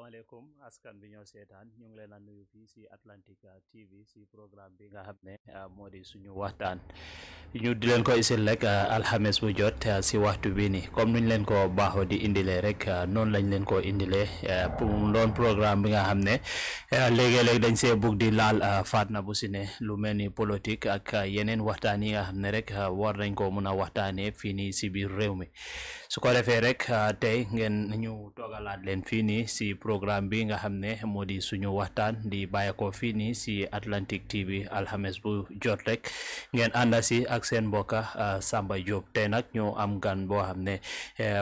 asalaamaaleykum askan bi ñoo seetaan ñu ngi leen a nuyu fii si Atlantic TV si programme bi nga xam ne moo di suñu waxtaan ñu di leen ko isil rek alxames bu jot si waxtu bi ni comme nuñ leen ko baaxoo di indilee rek noonu lañ leen ko indilee pour doon programme bi nga xam ne léegi-léeg dañ see bugg di laal faat na bu si ne lu mel ni politique ak yeneen waxtaan yi nga xam ne rek war nañ ko mun a waxtaanee fii nii si biir réew mi su ko defee rek tey ngeen ñu toogalaat leen fii nii si programme bi nga xam ne moo di suñu waxtaan di bàyyeekoo fii nii si Atlantic TV alxames bu jot rek ngeen ànda si ak seen mbokka Samba Jobe tey nag ñu am gan boo xam ne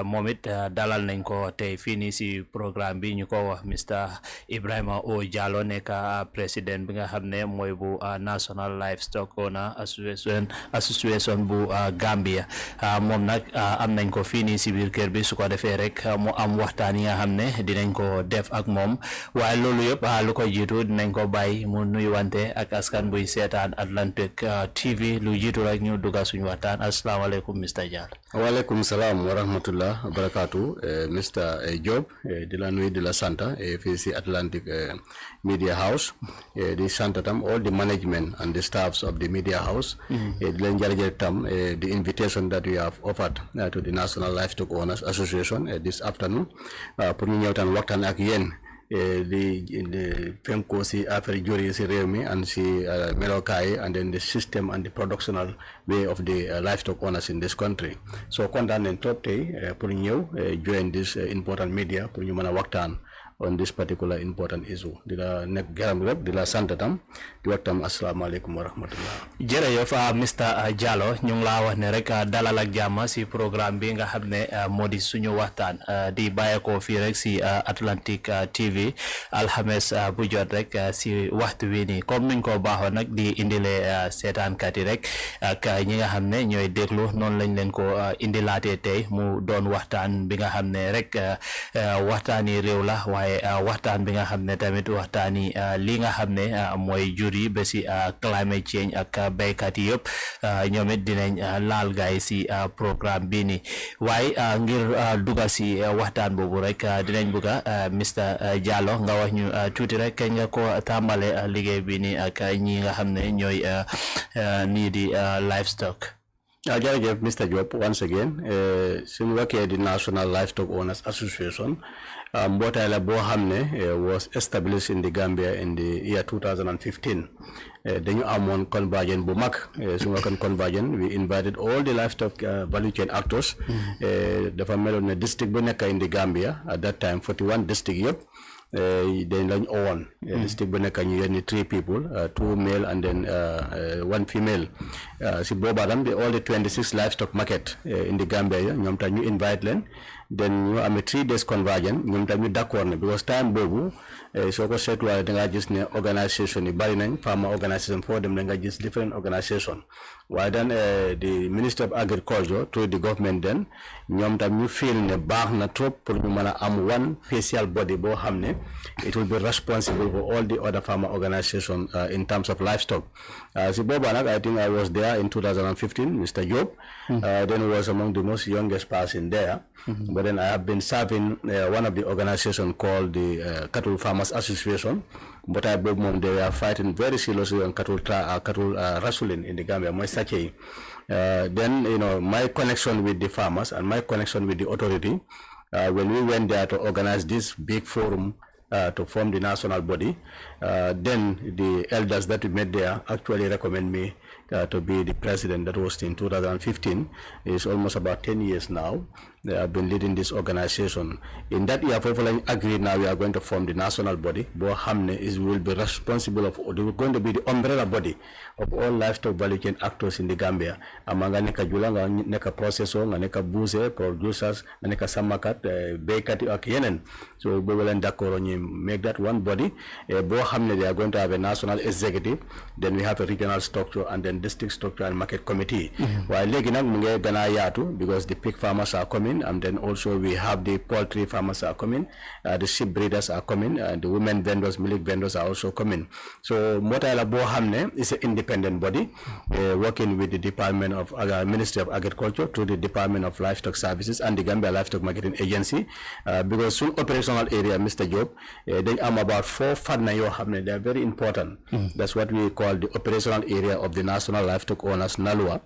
moom it dalal nañ ko tey fii nii si programme bi ñu ko wax Mr Ebrima o Jallow nekk président bi nga xam ne mooy bu National Livestock Owner Association bu Gambia moom nag am nañ ko fii nii si biir kër bi su ko defee rek mu am waxtaan yi nga xam ne dinañ ko def ak moom waaye loolu yëpp lu ko jiitu dinañ ko bàyyi mu nuyuwante ak askan buy seetaan Atlantic TV lu jiitu rek ñu dugga suñu waxtaan asalaamaaleykum Mr Jallow. waaleykum salaam wa rahmatullah barakatu Mr Jobe di la nuyu di la santa fii si Atlantic Media House di santa tam all the management and the staffs of the media house di leen jërëjëf tam the invitation that you have offered to the National Livestock Owners Association this afternoon pour ñu ñëw tan waxtaan ak yéen di penko si affaire juri si réew mi and si melokaay and then the system and the productional way of the livestock owners in this country so kontaan nañ trop tey pour ñëw join this important media pour ñu mën a waxtaan on this particular important issue di la nekk garam rek di la sant tam di wax tam asalaamaaleykum wa rahmatullah. jërëjëf Mr Jallow ñu ngi laa wax ne rek dalal ak jàmm si programme bi nga xam ne moo di suñu waxtaan di bàyyeekoo fii rek si Atlantic TV alxames bu jot rek si waxtu wi nii comme nuñ ko baaxoo nag di indile seetaankat yi rek ak ñi nga xam ne ñooy déglu noonu lañ leen ko indilaatee tey mu doon waxtaan bi nga xam ne rek waxtaani réew la waaye waxtaan bi nga xam ne tamit waxtaani li nga xam ne mooy jur yi ba si climate change ak béykat yi yëpp ñoom it dinañ laal gaay si programme bi nii waaye ngir dugga si waxtaan boobu rek dinañ bugga Mr Jallow nga wax ñu tuuti rek kañ nga ko tàmbale liggéey bi nii ak ñi nga xam ne ñooy nii di livestock. jërëjëf Mr Jobe once again suñu wakkee di National Livestock Owners Association mbootaay la boo xam ne was established in the Gambia in the year 2015 dañu amoon convergence bu mag suñu wakkan convergence we invited all the livestock value chain actors dafa meloon ne district bu nekk in the Gambia at that time 41 district yëpp dañ lañ owoon district bu nekk ñu yónni 3 people 2 male and then 1 female si boobaa tam all the 26 livestock market in the Gambia ñoom tam ñu invite leen then ñu amee 3 days convergence ñoom tam ñu d'accord ne because time boobu soo ko seetuwaale da nga gis ne organisation yi bari nañ farmer organisation foo dem da nga gis different organisation waaye then the Minister of Agriculture through the government then ñoom tam ñu feel ne baax na trop pour ñu mën a am one special body boo xam ne it will be responsible for all the other farmer organisation in terms of livestock si boobaa nag I think I was there in 2015 Mr Jobe then was among the most youngest person there but then I have been serving one of the organisation called the Cattle Farmers Association but I believe mom they are fighting very seriously on cattle rustling in the Gambia mooy sàcc yi then you know my connection with the farmers and my connection with the authority when we went there to organize this big forum to form the national body then the elders that we met there actually recommend me to be the president. That was in 2015. It's almost about 10 years now. I've been leading this organization. In that year, we agreed now we are going to form the national body. Bo Hamne will be responsible of, they were going to be the umbrella body of all livestock value chain actors in the Gambia. Amanga neka julanga neka processor, neka buse, producers, neka samakat, bakery ak yenen. So we will end up make that one body. Bo Hamne, they are going to have a national executive. Then we have a regional structure, and then then district structure and market committee. While Gana Yatu, because the pig farmers are coming, and then also we have the poultry farmers are coming, the sheep breeders are coming, the women vendors, milk vendors are also coming. So Mota Labo Hamne is an independent body working with the Department of Ministry of Agriculture through the Department of Livestock Services and the Gambia Livestock Marketing Agency. Because soon operational area, Mr. Jobe, they are about 4 fadna yo hamne. They are very important. That's what we call the operational area of the National Livestock Owners NaLOA.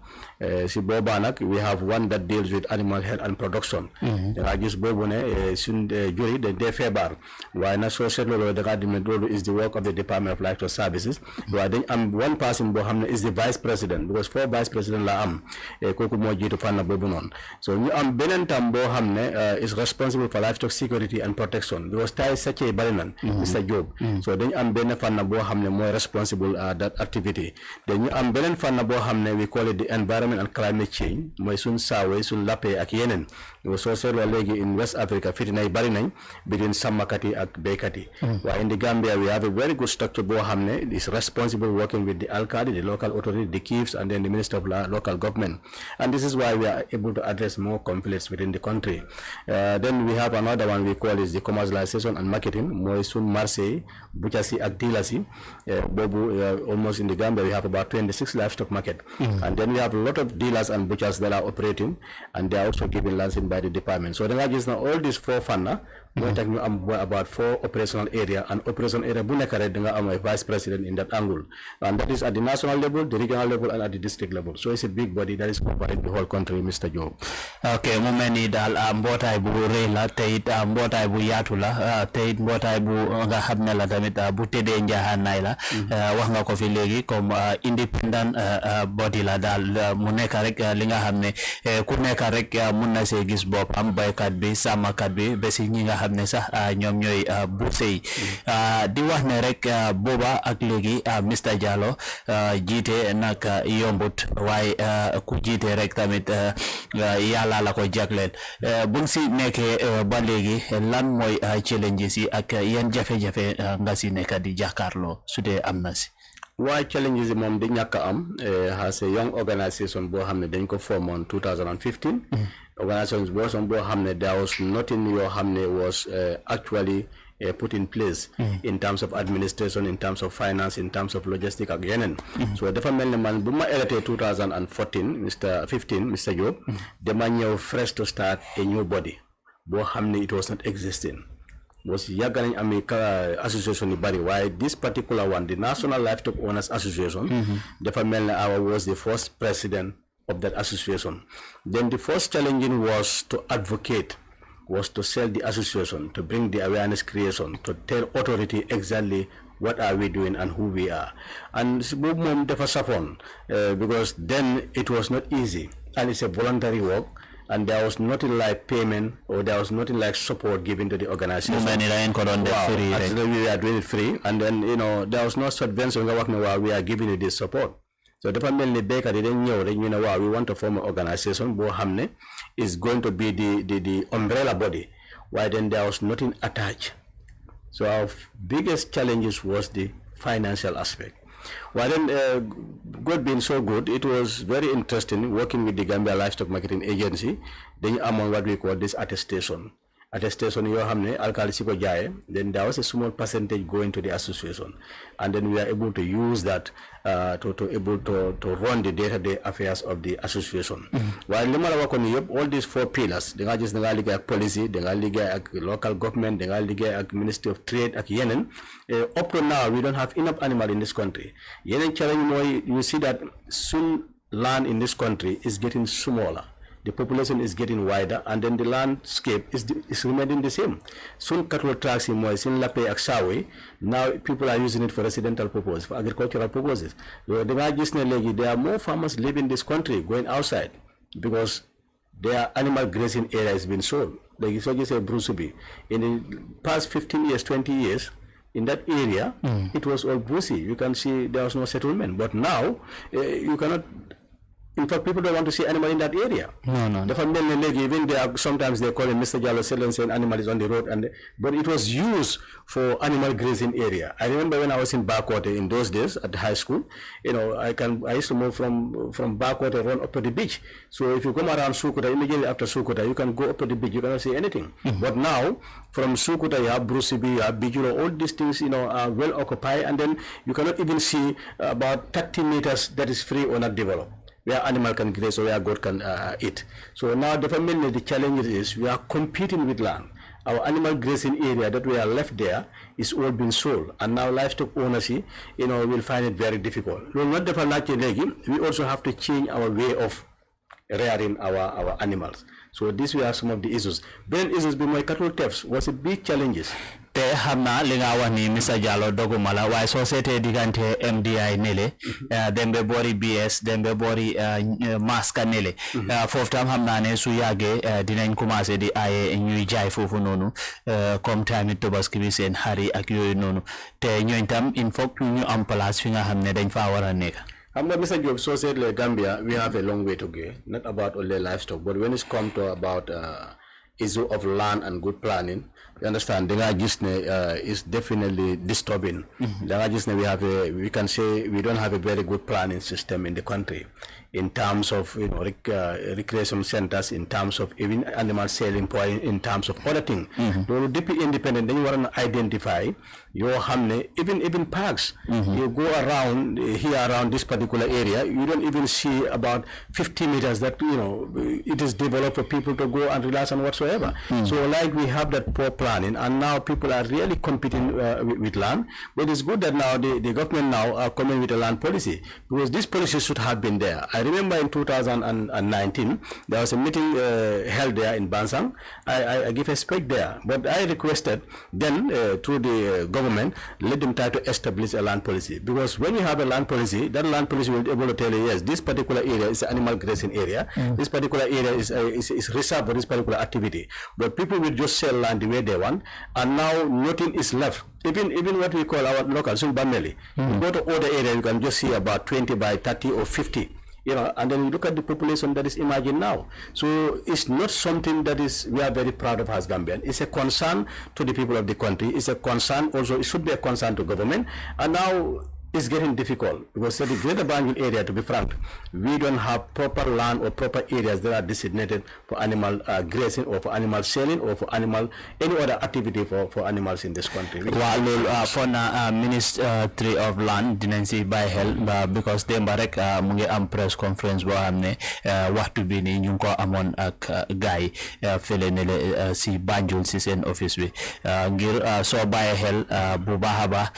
Si Bobanak, we have one that deals with animal health and production. I just Bobone soon jury the febar. Why not social law the government is the work of the Department of Livestock Services. Why then one person Bohamne is the vice president, because 4 vice president la Koku Moji to Fana Bobunon. So you Benentam Bohamne is responsible for livestock security and protection, because Tai such a Barinan, Mr. Jobe. So then Benefana Bohamne more responsible that activity. Then you Benefana Bohamne, we call it the environment and climate change. Moisun Sawe, Sun Lape Akienen. It was also in West Africa, Fitinai Barinai, between Samakati and Bekati. While in the Gambia, we have a very good structure. Bohamne is responsible working with the Alkali, the local authority, the chiefs, and then the Minister of Local Government. And this is why we are able to address more conflicts within the country. Then we have another one we call is the commercialization and marketing. Moisun Marseille, Buchasi Agdilasi, Bobu, almost in the Gambia, we have about 26 livestock market. And then we have a lot of dealers and butchers that are operating, and they are also given licensing by the department. So then I just now all these 4 fana, about 4 operational area, and operational area Bunakare, I'm a vice president in that angle. And that is at the national level, the regional level, and at the district level. So it's a big body that is covering the whole country, Mr. Jobe. Okay, mumeni dal mbotay bu reela tayit mbotay bu yatula tayit mbotay bu nga xamne la tamit bu tedé njahanay la wax nga ko fi légui comme independent body la dal mu nek rek li nga xamne ku nek rek mun na sé gis bop am baykat bi samakat bi besi ñi nga xamne sax ñom ñoy bu sey di wax ne rek boba ak légui Mr. Jallow jité nak yombut way ku jité rek tamit yàlla la ko jagleel buñ si nekkee ba léegi lan mooy challenges yi ak yan jafe-jafe nga si nekk di jàkkaarloo su dee am na si. Why challenges mom di ñàkk am has a young organization boo xam ne dañ ko form on 2015. Organization boo xam ne there was nothing yoo xam ne was actually put in place in terms of administration, in terms of finance, in terms of logistics ak yenen. So dafa melni man buma elected 2014 Mr. Jobe, dama ñew fresh to start a new body bo xamne it was not existing. Was yaga nañ am association yu bari, why this particular one, the National Livestock Owners Association, dafa melni I was the first president of that association. Then the first challenging was to advocate, was to sell the association, to bring the awareness creation, to tell authority exactly what are we doing and who we are. And because then it was not easy, and it's a voluntary work, and there was nothing like payment, or there was nothing like support given to the organization. Actually, we are doing it free, and then there was no subvention. We are giving you this support. So the family baker didn't know that we want to form an organization. Bohamne is going to be the umbrella body. Why then there was nothing attached. So our biggest challenges was the financial aspect. Why then God being so good, it was very interesting working with the Gambia Livestock Marketing Agency. Then among what we call this attestation. Attestation yo hamne alkali siko jaye, then there was a small percentage going to the association, and then we are able to use that to run the day-to-day affairs of the association. While limala wako ni all these 4 pillars, denga just denga liga ak policy, denga liga ak local government, denga liga ak Ministry of Trade ak yenen. Up to now we don't have enough animal in this country. Yenen challenge moy, you see that soon land in this country is getting smaller. The population is getting wider, and then the landscape is remaining the same. Soon cattle tracks in Moisin Lape Aksawe, now people are using it for residential purposes, for agricultural purposes. There are more farmers living in this country going outside because their animal grazing area has been sold. Like you said, Brusubi. In the past 15 years, 20 years, in that area, it was all bussy. You can see there was no settlement. But now, you cannot In fact, people don't want to see animal in that area. No. The family even they are, sometimes they call him Mr. Jallow saying animal is on the road, but it was used for animal grazing area. I remember when I was in Backwater in those days at the high school, I used to move from Backwater run up to the beach. So if you come around Sukuta, immediately after Sukuta, you can go up to the beach, you cannot see anything. But now, from Sukuta, you have Brucibi, you have Bijulo, all these things, are well occupied, and then you cannot even see about 30 meters that is free or not developed, where animal can graze or where goat can eat. So now definitely the challenge is we are competing with land. Our animal grazing area that we are left there is all being sold, and now livestock ownership, will find it very difficult. We also have to change our way of rearing our animals. So these were some of the issues. Then issues be my cattle thefts was a big challenges. Te hamna linga wani Mr. Jallow dogumala why society digante MDI nele dembe bori BS dembe bori maska nele foftam hamna ne su yage dinañ commencé di ay ñuy jaay fofu nonu comme tamit tobaski bi sen hari ak yoy nonu te ñoñ tam il faut ñu am place fi nga xamne dañ fa wara nek. Mr. Jobe, so said Gambia, we have a long way to go, not about only livestock, but when it's come to about issue of land and good planning, you understand, the is definitely disturbing. We can say we don't have a very good planning system in the country in terms of recreation centers, in terms of even animal selling point, in terms of other things. Though deeply independent, then you want to identify your hamne, even parks. You go around here around this particular area, you don't even see about 50 meters that it is developed for people to go and relax and whatsoever. So like we have that poor planning, and now people are really competing with land. But it's good that now the government now are coming with a land policy, because this policy should have been there. I remember in 2019 there was a meeting held there in Bansang. I give a speech there, but I requested then through the government, let them try to establish a land policy, because when you have a land policy, that land policy will be able to tell you, yes, this particular area is an animal grazing area, this particular area is reserved for this particular activity. But people will just sell land the way they want, and now nothing is left. Even what we call our local Sumbameli, you go to other area, you can just see about 20 by 30 or 50. And then you look at the population that is imagined now. So it's not something that we are very proud of as Gambian. It's a concern to the people of the country. It's a concern also, it should be a concern to government. And now it's getting difficult, because the greater Banjul area, to be frank, we don't have proper land or proper areas that are designated for animal grazing or for animal selling or for any other activity for animals in this country. For the Ministry of Land, dinañ si bàyyi xel because démb rek mu ngi am press conference boo xam ne waxtu bi ni ñu ngi ko amoon ak gaay fële ne le si Banjul si seen office bi ngir soo bàyyi xel bu baax a baax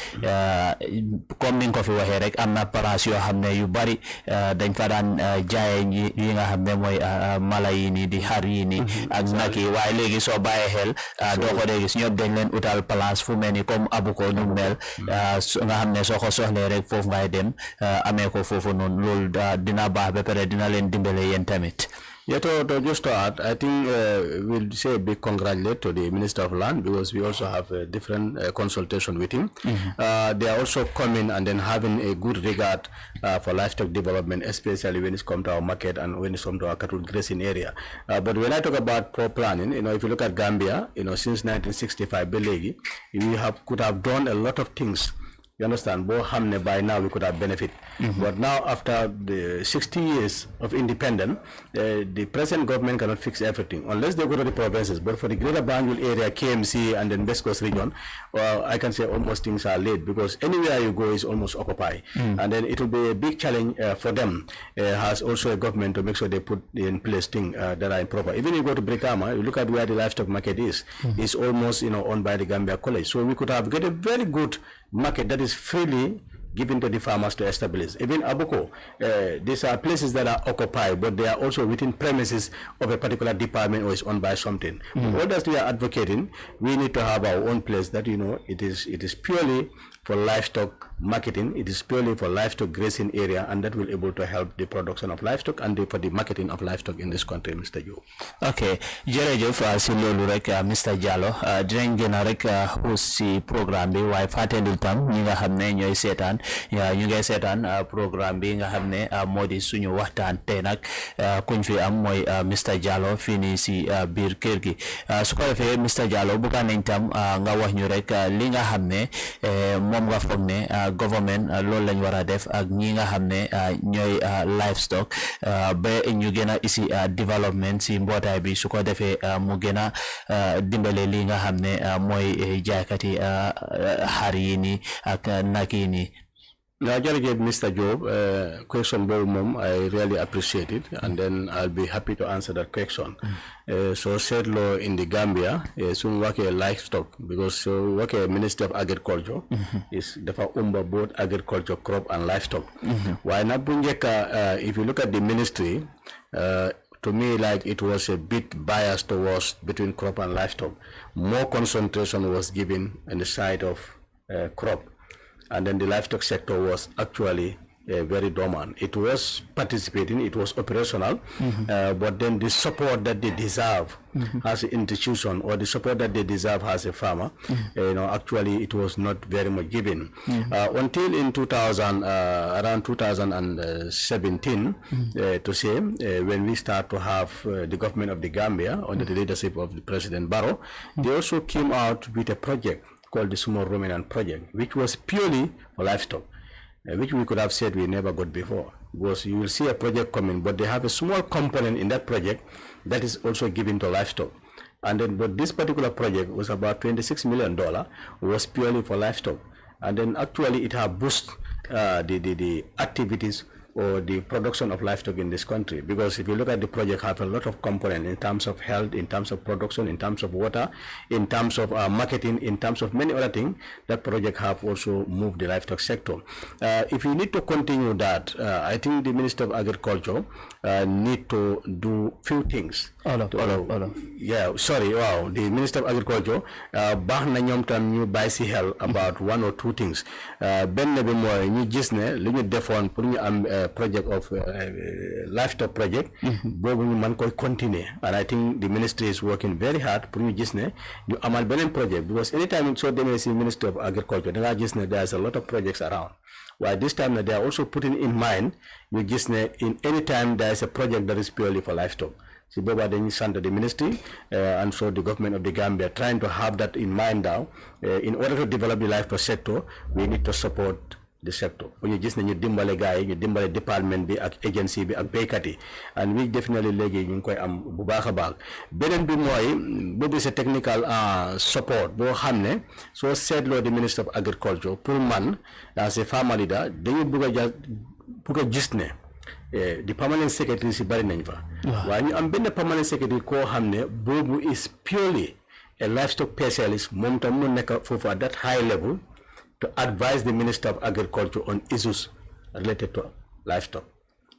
comme ni nga ko fi waxee rek am na place yoo xam ne yu bari dañ fa daan jaaye yi nga xam ne mooy mala yi nii di xar yi nii ak nag yi, waaye léegi soo bàyyi xel doo ko dee gis ñëpp dañ leen utal place fu mel ni comme abuko nu mel nga xam ne soo ko soxlee rek foofu ngay dem amee ko foofu noonu, loolu dina baax ba pare dina leen dimbale yéen tamit. Yeah, just to add, I think we'll say a big congratulate to the Minister of Land, because we also have a different consultation with him. They are also coming and then having a good regard for livestock development, especially when it comes to our market and when it comes to our cattle grazing area. But when I talk about poor planning, if you look at Gambia, since 1965, Belegi, we could have done a lot of things. You understand? By now we could have benefit. But now after the 60 years of independence, the present government cannot fix everything unless they go to the provinces. But for the greater Banjul area, KMC and then West Coast region, I can say almost things are late, because anywhere you go is almost occupied. And then it will be a big challenge for them as also a government to make sure they put in place things that are improper. Even if you go to Brikama, you look at where the livestock market is, it's almost owned by the Gambia College. So we could have get a very good market that is freely given to the farmers to establish. Even Abuko, these are places that are occupied, but they are also within premises of a particular department or is owned by something. What does we are advocating? We need to have our own place that it is purely for livestock marketing. It is purely for livestock grazing area, and that will able to help the production of livestock and for the marketing of livestock in this country, Mr. Jobe. Okay, jërëjëf si loolu rek Mr. Jallow dinañ gën a rek xuus si programme bi waaye fàttali tam ñi nga xam ne ñooy seetaan ñu ngay seetaan programme bi nga xam ne moo di suñu waxtaan tey nag kuñ fi am mooy Mr. Jallow fii nii si biir kër gi su ko defee Mr. Jallow bëgg nañ tam nga wax ñu rek li nga xam ne moom nga foog ne government loolu lañ war a def ak ñi nga xam ne ñooy livestock ba ñu gën a isi développement si mbootaay bi su ko defee mu gën a dimbale li nga xam ne mooy jaaykati xar yi nii ak nag yi nii. Now, Mr. Jobe, question very mom, I really appreciate it, and then I'll be happy to answer that question. So, said law in the Gambia, soon work a livestock, because work a Minister of Agriculture is the both agriculture, crop, and livestock. Why not Bunjeka, if you look at the ministry, to me, like it was a bit biased towards between crop and livestock. More concentration was given on the side of crop. And then the livestock sector was actually very dormant. It was participating, it was operational, but then the support that they deserve as an institution, or the support that they deserve as a farmer, actually it was not very much given. Until in 2000, around 2017, to say, when we start to have the government of the Gambia under the leadership of the President Barrow, they also came out with a project called the Small Ruminant Project, which was purely for livestock, which we could have said we never got before. Because you will see a project coming, but they have a small component in that project that is also given to livestock. And then, but this particular project was about $26 million, was purely for livestock. And then actually it has boosted the activities or the production of livestock in this country, because if you look at the project, have a lot of components in terms of health, in terms of production, in terms of water, in terms of marketing, in terms of many other things. That project have also moved the livestock sector. If you need to continue that, I think the Minister of Agriculture need to do few things. Yeah, sorry, wow. The Minister of Agriculture baax na ñoom tam ñu bàyyi si xel about one or two things. Benn bi mooy ñu gis ne li ñu defoon pour ñu am project of livestock project boobu ñu mën koy continuer, and I think the ministry is working very hard pour ñu gis ne ñu amal beneen project, because anytime soo demee si Ministry of Agriculture da ngaa gis ne there's a lot of projects around. While this time they are also putting in mind ñu gis ne in any time there is a project that is purely for livestock. So the ministry and so the government of the Gambia trying to have that in mind now. In order to develop the livestock sector, we need to support the sector. When you just need dimbale guy, you dimbale department be ak agency be ak baykati, and we definitely legi ñu koy am bu baaxa baax. Benen bi moy bobu c'est technical support bo xamne so seetloo the Minister of Agriculture pour man as a farmer leader dañu bëgg gis ne the permanent secretary si bari nañ fa. Waaye ñu am benn permanent secretary koo xam ne boobu is purely a livestock specialist, moom tam mu nekk foofu at that high level to advise the Minister of Agriculture on issues related to livestock.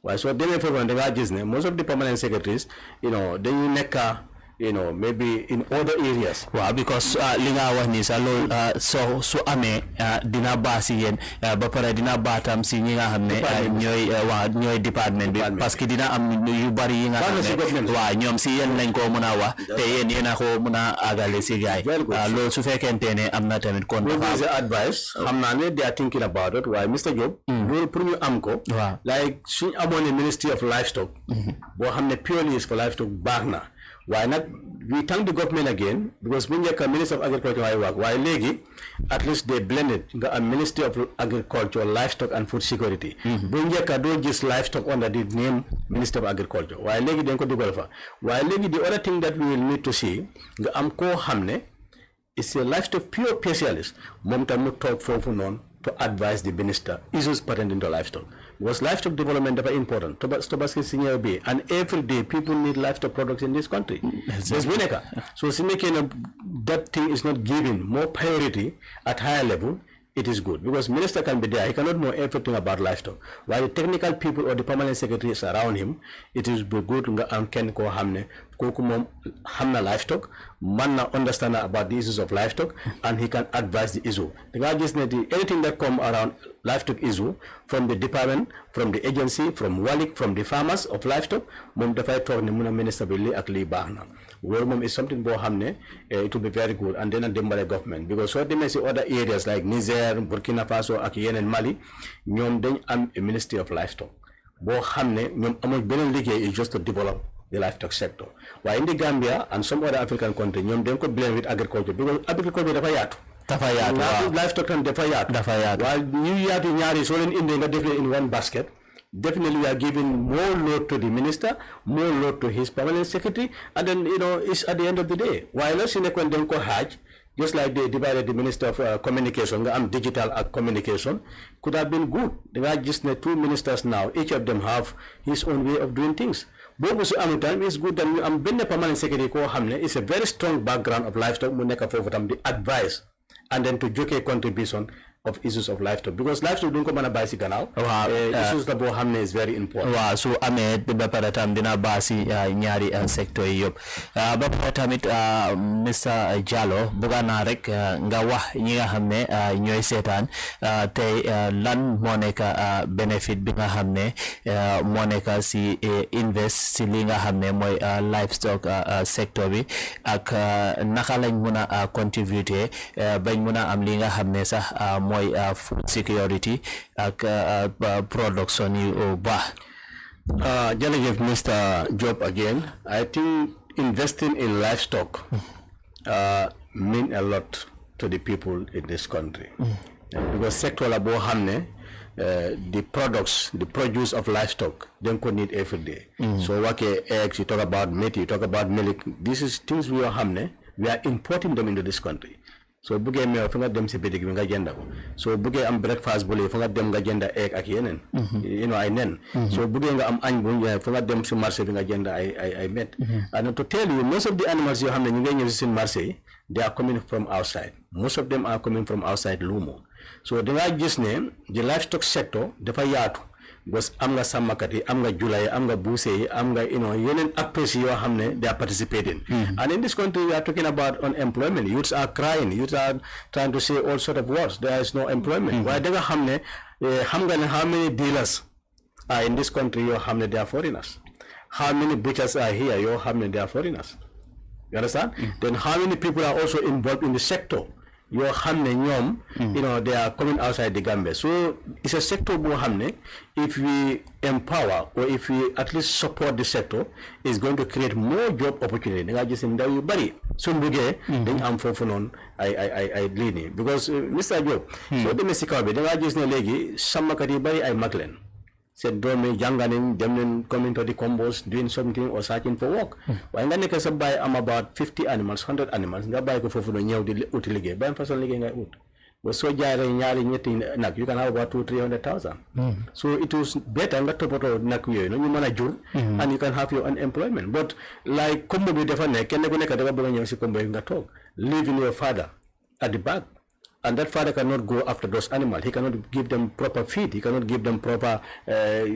Waaye soo demee foofu da ngaa gis ne most of the permanent secretaries dañu nekk maybe in other areas. Wow, because linga wax ni sa lol so amé dina basi yeen ba paré dina batam si ñi nga xamné ñoy department bi, parce que dina am yu bari yi nga xamné wa ñom si yeen lañ ko mëna wax te yeen yena ko mëna agalé ci gaay lol su fekkenté né amna tamit kon dafa advice xamna né they are thinking about it. Why Mr. Jobe lol pour ñu am ko like suñ amone Ministry of Livestock bo xamné purely is for livestock baxna. Why not? We thank the government again, because when you're Minister of Agriculture, why legi, at least they blended the Ministry of Agriculture, Livestock and Food Security. When you don't just livestock under the name Minister of Agriculture. Why legi don't go to golfer. Why legi the other thing that we will need to see, the Amco Hamne is a livestock pure specialist. Momta mu talk for non to advise the minister issues pertaining to livestock. Because livestock development is very important. And every day people need livestock products in this country. So that thing is not given more priority at higher level. It is good because minister can be there. He cannot know everything about livestock. While the technical people or the permanent secretaries around him, it is good and can go hamne kooku moom xam na livestock man na understand about the issues of livestock and he can advise the issue. The guy just anything that come around livestock issue from the department, from the agency, from Walik, from the farmers of livestock, moom dafay toog ne mun a minister bi lii ak lii baax na. Well, mom is something boo xam ne it will be very good and then a dimbale government because soo demee si other areas like Niger, Burkina Faso ak yeneen Mali ñoom dañ am a ministry of livestock boo xam ne ñoom amul beneen liggéey is just to develop the livestock sector. While in the Gambia and some other African countries, ñoom dañ ko blend with agriculture because agriculture dafa yaatu. Dafa yaatu livestock tam dafa yaatu. While ñu yaatu ñaari soo leen indee nga def leen in one basket. Definitely we are giving more load to the minister, more load to his permanent secretary, and then it's at the end of the day. While else in the Hajj, just like they divided the minister of communication, and digital communication, could have been good. There are just two ministers now. Each of them have his own way of doing things. Both time is good that I'm being the permanent secretary ko hamne is a very strong background of livestock muneka for the advice and then to joke contribution of issues of livestock because livestock don't come on a bicycle now. Issues the bohamne is very important. Wow, so Ahmed the baparatam dina basi nyari sector yop. Baparatamit Mr. Jallow bugana rek nga wax ñi nga xamne ñoy sétane tay lan mo nek benefit bi nga xamne mo nek si invest si li nga xamne moy livestock sector bi ak naka lañ mëna contribuer bañ mëna am li nga xamne sax food security ak production yu baax. Jërëjëf Mr. Jobe again. I think investing in livestock mean a lot to the people in this country because sector la boo xam ne the produce of livestock they could need every day. So wake eggs, you talk about meat, you talk about milk. This is things we are importing them into this country. So buge me fa nga dem ci bitig bi nga jënd ko so buge am breakfast bu li fa nga dem nga jënd egg ak yenen ay nen so buge nga am añ bu fa nga dem ci marché bi nga jënd ay met and to tell you most of the animals you xamne ñu ngay ñëw ci marché they are coming from outside. Most of them are coming from outside Lumo. So the nga gis ne the livestock sector dafa yaatu because am nga sàmmkat yi am nga jula yi am nga buuse yi am nga yeneen acteurs yoo xam ne they are participating. And in this country we are talking about unemployment. Youths are crying, youths are trying to say all sort of words. There is no employment. Waaye da nga xam ne how many dealers are in this country yoo xam ne they are foreigners. How many butchers are here yoo xam ne they are foreigners. You understand? Then how many people are also involved in the sector? Your hamne nyom, they are coming outside the Gambia. So it's a sector bo hamne. If we empower or if we at least support the sector, it's going to create more job opportunity. I just say you bari. So buge then I'm for non I lean because Mr. Jobe. So the Messikabe, then I just ne legi sama kadi bari I maglen. Said don't me janganin them coming to the combos doing something or searching for work. When I make buy I'm about 50 animals, 100 animals, nga buy ko fofu no ñew di utilige buy façon liggéey ngay ut. But so jaare ñaari ñetti nak you can have about 200,000-300,000. So it was better nga topoto nak yoy no ñu mëna jur and you can have your unemployment. But like combo bi dafa nek kenn ku nek dafa bëgg ñew ci combo nga tok leaving your father at the back. And that father cannot go after those animals. He cannot give them proper feed. He cannot give them proper or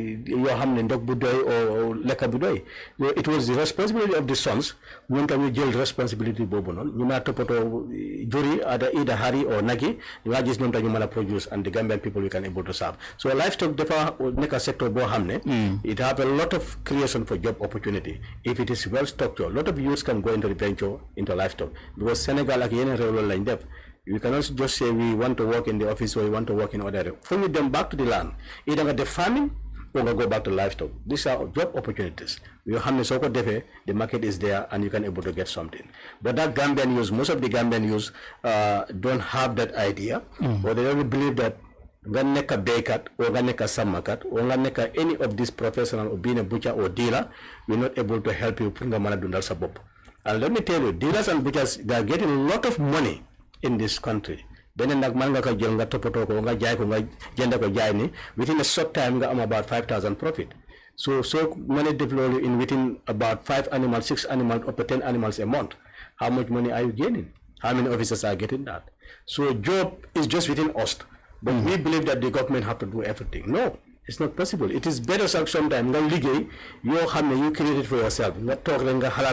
leka budoy. It was the responsibility of the sons. When can we jail responsibility bobonon? You might topoto jury either Hari or Nagi. You are just not you produce and the Gambian people we can able to serve. So livestock defa make a sector bo hamne. It have a lot of creation for job opportunity. If it is well structured, a lot of youths can go into the venture into livestock. Because Senegal like any line depth. We cannot just say we want to work in the office or we want to work in other area. Bring them back to the land. Either the farming or go back to livestock. These are job opportunities. The market is there and you can able to get something. But that Gambian youth, most of the Gambian youth don't have that idea or they don't believe that Ganeka Baykat or Ganeka Samakat or Ganeka any of these professional or being a butcher or dealer, we're not able to help you. And let me tell you, dealers and butchers, they are getting a lot of money in this country. Then nak man nga ka jël nga topoto ko nga jaay ko nga jënd ko jaay ni within a short time nga am about 5,000 profit. So money develop in within about 5 animals, 6 animals, up to 10 animals a month. How much money are you gaining? How many officers are getting that? So job is just within us. But we believe that the government have to do everything. No. It's not possible. It is better sometimes you create it for yourself. Not talk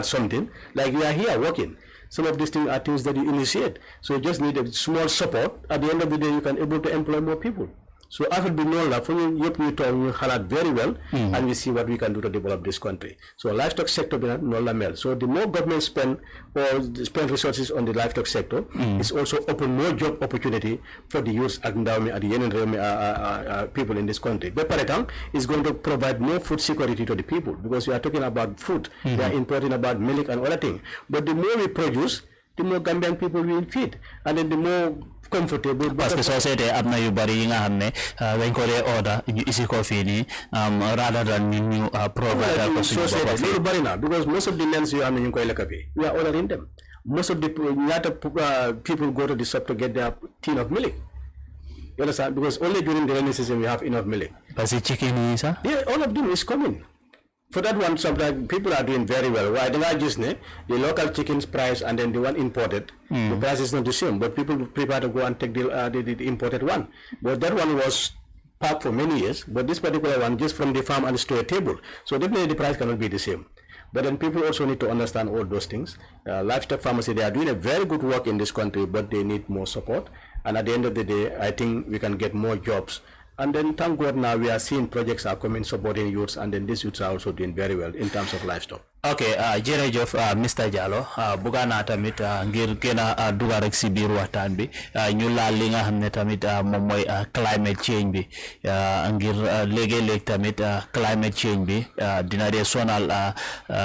something like you are here working. Some of these things are things that you initiate. So you just need a small support. At the end of the day, you can able to employ more people. So I will be known for you talk very well, and we see what we can do to develop this country. So livestock sector mel. So the more government spend resources on the livestock sector, it's also open more job opportunity for the youth and the people in this country. But Paratang is going to provide more food security to the people, because we are talking about food. We are importing about milk and other things. But the more we produce, the more Gambian people will feed, and then the more comfortable. Parce que société am na yu bari yi nga xamné dañ ko dé order ñu isi ko fi ni rather than ñu provide ko suñu bopp lolu bari na, because most of the lands you am ñu koy lekk fi, we are ordering them. Most of the people go to the shop to get their tin of milk. You understand? Because only during the rainy season we have enough milk. Parce que chicken is yeah, all of them is coming. For that one, sometimes people are doing very well. Why? The local chicken's price and then the one imported, the price is not the same. But people prefer to go and take the imported one. But that one was packed for many years. But this particular one, just from the farm and to a table. So definitely the price cannot be the same. But then people also need to understand all those things. Livestock farmers, they are doing a very good work in this country, but they need more support. And at the end of the day, I think we can get more jobs. And then thank God now we are seeing projects are coming supporting youths, and then these youths are also doing very well in terms of livestock. Okay, jërëjëf Mr Jallow buga naa tamit ngir gën a dugal rek si biir waxtaan bi ñu laal li nga xam ne tamit moom mooy climate change bi ngir léegi-léeg tamit climate change bi dina dee sonal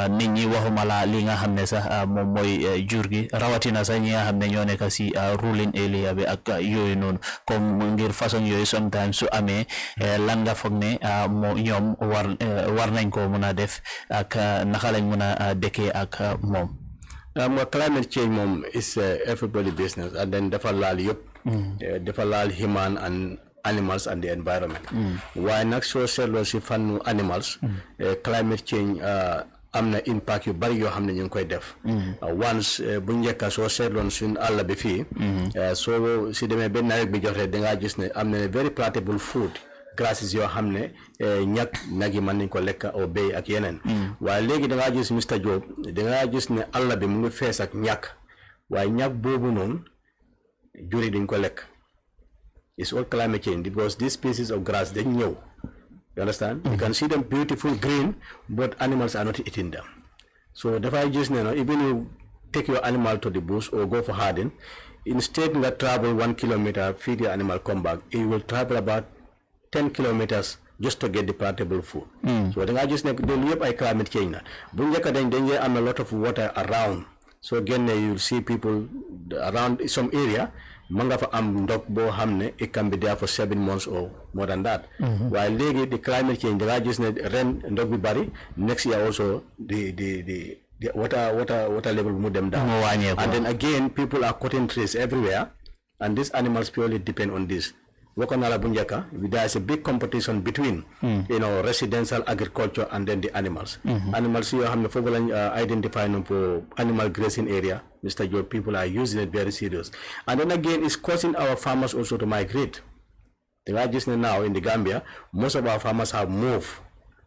nit ñi waxuma la li nga xam ne sax moom mooy jur gi rawatina sax ñi nga xam ne ñoo nekk si ruling area bi ak yooyu noonu comme ngir façon yooyu sometimes su amee lan nga foog ne ñoom war nañ ko mën a def ak naka lañ climate change is everybody business, and then dafa laal human and animals and the environment. Why nak so seetloo si fànnu animals climate change am na impact yu bari yoo xam ne ñu ngi koy def. Once bu njëkk soo seetloon suñ àll bi fii soo si demee benn nawet bi joxe dangaa gis ne am na very palatable food grasses yoo xam ne nag yi mën nañ ko lekk o béy ak yeneen. waaye léegi da ngaa gis Mr Jobe da ngaa gis ne àll bi mu ngi fees ak ñàkk, waaye ñàkk boobu noonu jur yi duñ ko lekk. It's all climate change, because these species of grass dañ ñëw. You understand? You can see them beautiful green, but animals are not eating them. So dafay gis ne no, even you take your animal to the bush or go for herding, instead nga travel 1 kilometer, feed your animal, come back, it will travel about 10 kilometers just to get the palatable food. So I just like the climate change. Bunjaka am a lot of water around. So again you'll see people around some area. Mangafa am ndok bo hamne, it can be there for 7 months or more than that. While the climate change, the just rain ndok bi bari, next year also the water level will move them down. And then again people are cutting trees everywhere, and these animals purely depend on this. There is a big competition between residential agriculture and then the animals. Animals you have identified for animal grazing area. Mr. Jobe, people are using it very serious. And then again, it's causing our farmers also to migrate. Now in the Gambia, most of our farmers have moved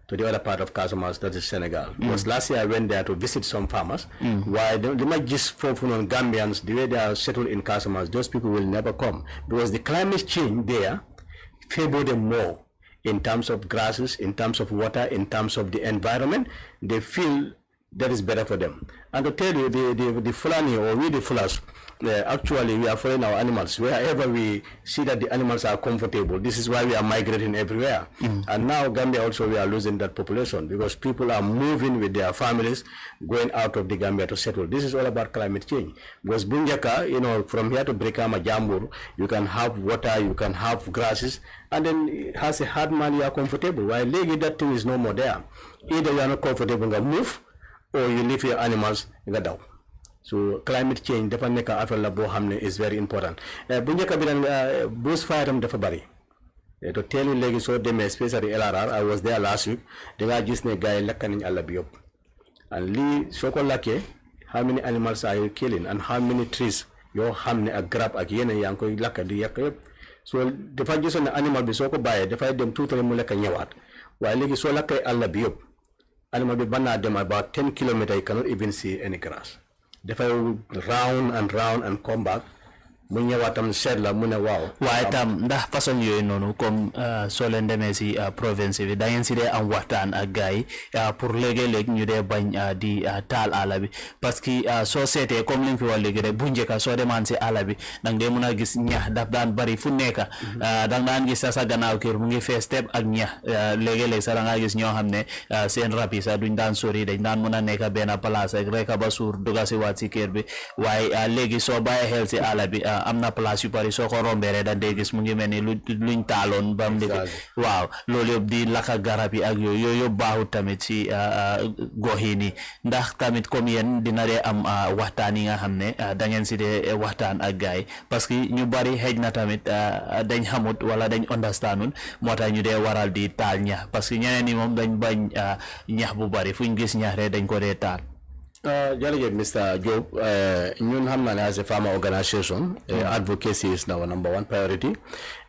to the other part of Casamance, that is Senegal. Because last year I went there to visit some farmers. Why they might just focus on Gambians, the way they are settled in Casamance, those people will never come. Because the climate change there favor them more in terms of grasses, in terms of water, in terms of the environment. They feel that is better for them. And to tell you, the Fulani, or we the Fulas, actually we are following our animals. Wherever we see that the animals are comfortable, this is why we are migrating everywhere. And now Gambia also, we are losing that population, because people are moving with their families, going out of the Gambia to settle. This is all about climate change. Because Bunjaka, from here to Brikama, Jambur, you can have water, you can have grasses, and then it has a hard man, you are comfortable. While Legi, that thing is no more there. Either you are not comfortable, move, or you leave your animals down. So climate change dafa nek affaire la bo xamne is very important. Bu ñëk bi nak bushfire tam dafa bari. To tell you legi so demé especially LRR, I was there last week. Da nga gis ne gaay lakk nañ Allah bi yop. And li soko laké, how many animals are you killing and how many trees yo xamne ak grab ak yene yang koy lakk di yak yop. so dafa gisoon ne animal bi soo ko bàyyee dafay dem tuuti rek mu lekk ñëwaat waaye léegi soo lakkee àll bi yëpp animal bi mën naa dem about 10 kilometers, you cannot even see any grass. Dafay round and come back. Mu ñëwaatam seet la mu ne waaw. waaye tam ndax façon yooyu noonu comme soo leen demee si province bi da ngeen si dee am waxtaan ak gars yi pour léegi-léegi ñu dee bañ di taal àll bi parce que soo seetee comme li nga fi wax léegi rek bu njëkka soo demaan si àll bi danga dee mën a gis ñax daf daan bari fu nekka danga daan gis sa gannaaw kër mu ngi fees tepp ak ñax léegi-léegi sax da ngaa gis ñoo xam ne seen rab yi sax duñ daan sori dañ daan mën a nekk benn place rek ba suur duga si waat si kër bi waaye léegi soo bàyyee xel si àll bi am na place yu bari soo ko rombee da dee gis mu ngi mel ni luñ taaloon ba mu liggéey waaw loolu yëpp di lakka garab yi ak yooyu yëpp baaxut tamit si gox yi nii ndax tamit comme yéen dina dee am waxtaan yi nga xam ne da ngeen si dee waxtaan ak gars yi parce que ñu bari xëj na tamit dañ xamut wala dañ understandul moo tax ñu dee waral di taal ñax parce que ñeneen ñi moom dañ bañ ñax bu bari fuñ gis ñax rek dañ ko dee taal. Jërëjëf Mr. Jobe, ñun xam naa ne as a farmer organisation, advocacy is our number one priority.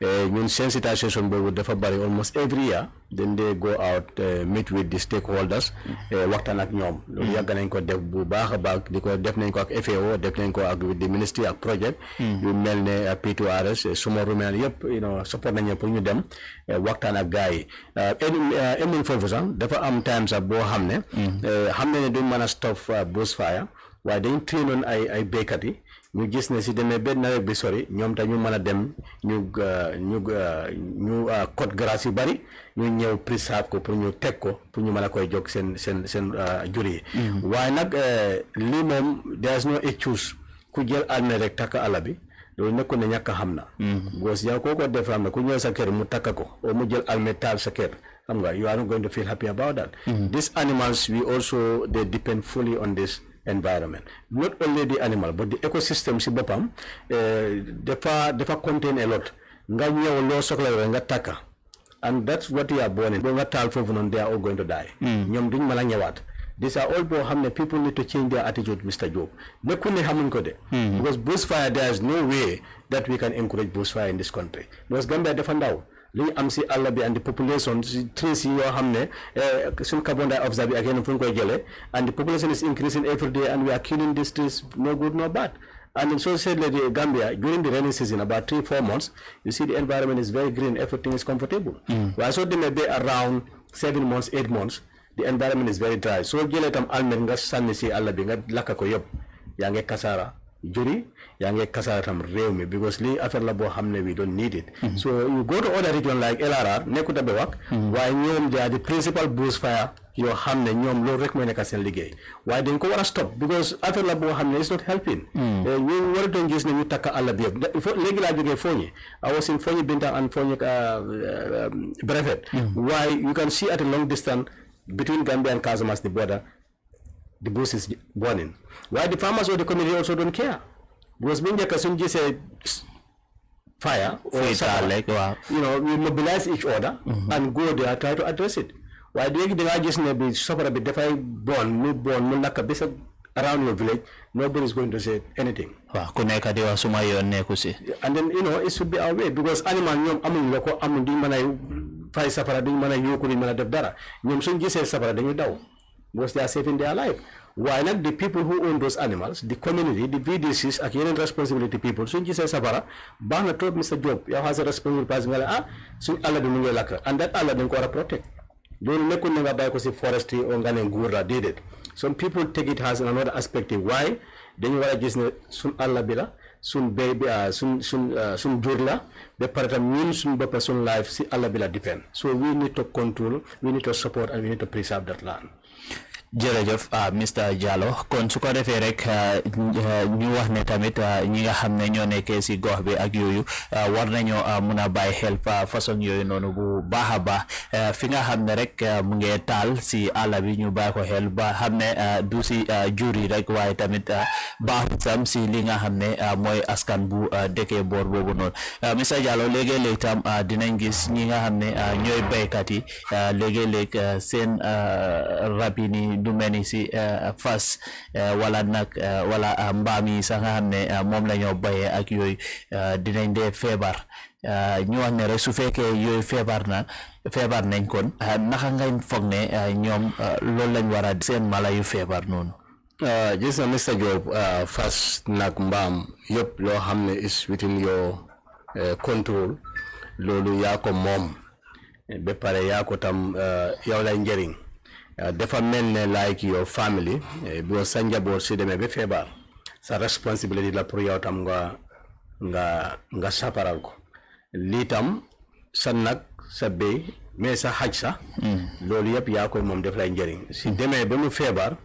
Ñun sensitization boobu dafa bari almost every year. Then they go out meet with the stakeholders waxtaan ak ñoom. Loolu yàgg nañ ko def bu baax a baax di ko def nañ ko ak FAO def nañ ko ak with the ministry ak project. yu mel ne P2RS suma rumeel yëpp support nañu pour ñu dem waxtaan ak gars yi. emuñ foofu sax dafa am time sax boo xam ne. xam ne duñ mën a stop bushfire waaye dañ trainoon ay béykat yi ñu gis ne si demee benn nawet bi sori ñoom tam ñu mën a dem ñu code grass yu bari ñu ñëw préserve ko pour ñu teg ko pour ñu mën a koy jóg seen jur yi. waaye nag lii moom there is no excuse ku jël almet rek takk àll bi loolu nekkul ne ñàkk xam na. because yow koo ko def xam na ku ñëw sa kër mu takk ko o mu jël almet taal sa kër. You are not going to feel happy about that. These animals, they depend fully on this environment. Not only the animal, but the ecosystem, si bopam, they contain a lot. Nga ñew lo soxla nga taka. And that's what you are born in. Nga tal fofu non, they are all going to die. Ñom duñ mala ñewat. These are all people need to change their attitude, Mr. Jobe. Because bushfire, there is no way that we can encourage bushfire in this country. Because Gambia defandaw. Li am si àll bi and the population trees yoo xam ne suñ carbon dioxide bi ak yeneen fu ñu koy jëlee and the population is increasing every day and we are killing these trees, no good no bad. And so said the Gambia during the rainy season about 3-4 months you see the environment is very green, everything is comfortable. Waaye soo demee ba around 7 months 8 months the environment is very dry. Soo jëlee tam almet nga sànni si àll bi nga lakka ko yëpp yaa ngi kasaara juri yaa ngi kasaara tam réew mi because lii affaire la boo xam ne we don't need it. So you go to other region like LRR nekkut a ba wax waaye ñoom they are the principal bushfire yoo xam ne ñoom loolu rek mooy nekk seen liggéey waaye dañ ko war a stop because affaire la boo xam ne it's not helping. ñu war a doon gis ne ñu takk àll bi yëpp léegi laa jógee Fooñi I was in Fooñi Binta and Fooñi Brefet waaye you can see at a long distance between Gambia and Casamance the border the bush is burning. Why the farmers of the community also don't care? Because when you can say fire or something, we mobilize each other and go there try to address it. Why do you just maybe suffer a bit if I born, like a bit around your village, nobody is going to say anything. And then it should be our way because animal fire suffer because they are saving their life. Why not the people who own those animals, the community, the VDCs, and responsibility people? So you say, Sabara, Bana told Mr. Jobe, you have a responsibility, so Allah do and that Allah don't protect. Don't make never buy because forestry or Gura did it. Some people take it as another aspect. Why? Then you are just sun Allah bila, sun baby, sun jurla, the paratam sun person life, see Allah bila depend. So we need to control, we need to support, and we need to preserve that land. jërëjëf Mr Jallow kon su ko defee rek ñu wax ne tamit ñi nga xam ne ñoo nekkee si gox bi ak yooyu war nañoo mun a bàyyi xel façon yooyu noonu bu baax a baax fi nga xam ne rek mu ngi taal si àll bi ñu bàyyi ko xel ba xam ne du si jur yi rek waaye tamit baaxut sam si li nga xam ne mooy askan bu dëkkee boor boobu noonu Mr Jallow léegi-léeg tam dinañ gis ñi nga xam ne ñooy béykat yi léegi-léeg seen rab yi ni du mel ni si fas wala nag wala mbaam yi sax nga xam ne moom la ñoo bayee ak yooyu dinañ dee feebar ñu wax ne rek su fekkee yooyu feebar nañ kon naka ngay foog ne ñoom loolu lañ war a seen mala yu feebar noonu. Gis na Mr. Jobe, fas nag mbaam yëpp loo xam ne is within your control loolu yaa ko moom ba pare yaa ko tam yow lay njëriñ dafa mel ne like your family boo sa njaboot si demee ba feebar sa responsibility la pour yow tam nga saparal ko lii tam sa nag sa béy mais sa xaj sa loolu yëpp yaa koy moom def lay njëriñ si demee ba mu feebar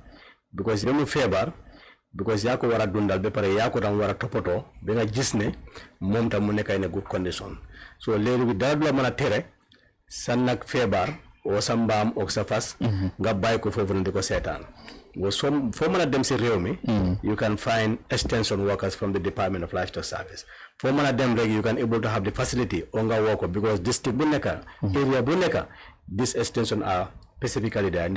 because yaa ko war a dundal ba pare yaa ko tam war a toppatoo ba nga gis ne moom tam mu nekkay ne good condition so léegi bi dara du la mën a tere sa nag feebar oo sa mbaam oo sa fas nga bàyyi ko foofu na di ko seetaan foo mën a dem si réew mi you can find extension workers from the Department of Livestock Service foo mën a dem rek you can able to have the facility oo nga woo ko because district bu nekka area bu nekka this extension are specifically there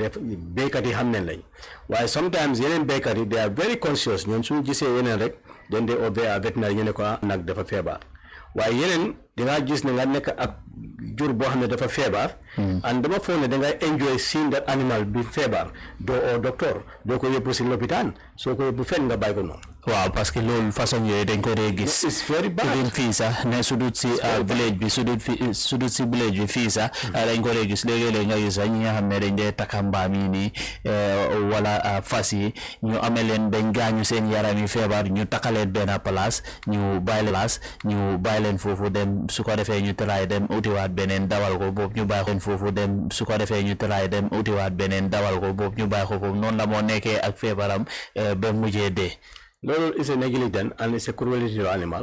béykat yi xam nañ lañ waaye sometimes yeneen béykat yi they are very conscious ñoom suñu gisee yeneen rek dañ dee obey à vétérinaire ñu ne ko nag dafa feebar waaye yeneen dingaa gis ne nga nekk ak jur boo xam ne dafa feebar and dama foog ne dangay enjoy seeing that animal bi feebar doo oo docteur doo ko yóbbu si lopitaan soo ko yóbbu fenn nga bàyyi ko noonu. waaw parce que loolu façon yooyu dañ ko dee gis. it's very bad fii sax ne sudut si village bi sudut si village bi fii sax dañ ko dee gis léegi-léegi nga gis sax ñi nga xam ne dañ dee takka mbaam yi nii wala fas yi ñu amee leen dañ gaañu seen yaram yi feebar ñu takkaleen benn place ñu bàyyi leen foofu dem su ko defee ñu tëraay dem utiwaat beneen dawal ko boobu ñu bàyyi ko foofu dem su ko defee ñu tëraay dem utiwaat beneen dawal ko boobu ñu bàyyi ko foofu noonu la moo nekkee ak feebaram ba mujjee dee. loolu is a negligence and it's a cruelty to animal